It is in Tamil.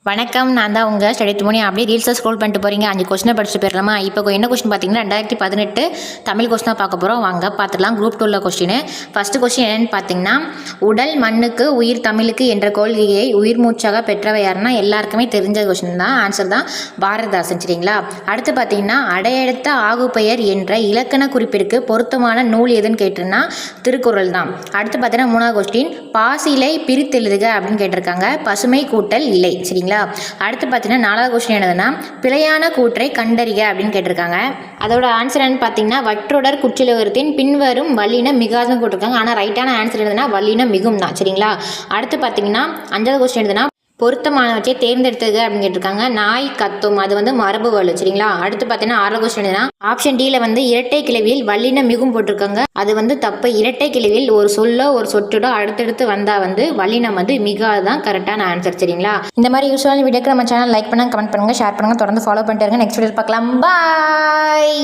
வணக்கம். நான் தான் உங்கள் ஸ்டடி துமணி. அப்படியே ரீல்ஸை ஸ்க்ரோல் பண்ணிட்டு போகிறீங்க. 5 கொஸ்டினை படிச்சுட்டு போயிடலாமா? இப்போ என்ன கொஸ்டின் பார்த்தீங்கன்னா 2018 தமிழ் கொஸ்டினாக பார்க்க போகிறோம். வாங்க பார்த்துக்கலாம். Group 2 question. ஃபஸ்ட்டு கொஸ்டின் என்னென்னு பார்த்தீங்கன்னா, உடல் மண்ணுக்கு உயிர் தமிழுக்கு என்ற கொள்கையை உயிர் மூச்சாக பெற்றவை யாருன்னா எல்லாருக்குமே தெரிஞ்ச கொஸ்டின் தான். ஆன்சர் தான் பாரதிதாசன். சரிங்களா? அடுத்து பார்த்தீங்கன்னா, அடையெடுத்த ஆகுப்பெயர் என்ற இலக்கண குறிப்பிற்கு பொருத்தமான நூல் எதுன்னு கேட்டிருந்தா திருக்குறள் தான். அடுத்து பார்த்தீங்கன்னா 3வது கொஸ்டின், பாசிலை பிரித்தெழுதுக அப்படின்னு கேட்டிருக்காங்க. பசுமை கூட்டல் இல்லை. சரிங்களா? அடுத்து பார்த்தீங்கன்னா 4வது கொஸ்டின் என்னதுன்னா, பிழையான கூற்றை கண்டறிக அப்படின்னு கேட்டிருக்காங்க. அதோட ஆன்சர் என்னன்னு பார்த்தீங்கன்னா, வற்றொடர் குற்றிலவரத்தின் பின்வரும் வல்லினம் மிகாதுன்னு போட்டிருக்காங்க. ஆனால் ரைட்டான ஆன்சர் என்னதுன்னா வல்லினம் மிகும் தான். சரிங்களா? அடுத்து பார்த்தீங்கன்னா 5வது கொஸ்டின் என்னதுன்னா, பொருத்தமானவற்றை தேர்ந்தெடுத்தது அப்படின்னு கேட்டிருக்காங்க. நாய் கத்தும், அது மரபு வலு. சரிங்களா? அடுத்து பார்த்தீங்கன்னா 6வது கொஸ்டின் என்னன்னா, ஆப்ஷன் டியில் இரட்டை கிளவியில் வல்லினம் மிகும் போட்டிருக்காங்க. அது தப்பு. இரட்டை கிளவியில் ஒரு சொல்லோ ஒரு சொற்றோட அடுத்தடுத்து வந்தால் வல்லினம் மிகாதான் கரெக்டான ஆன்சர். சரிங்களா? இந்த மாதிரி யூஸ்வலான வீடியோக்கு நம்ம சேனல் லைக் பண்ணுங்க, கமெண்ட் பண்ணுங்க, ஷேர் பண்ணுங்க, தொடர்ந்து ஃபாலோ பண்ணிட்டு இருங்க. நெக்ஸ்ட் வீடியோ பார்க்கலாம். பாய்.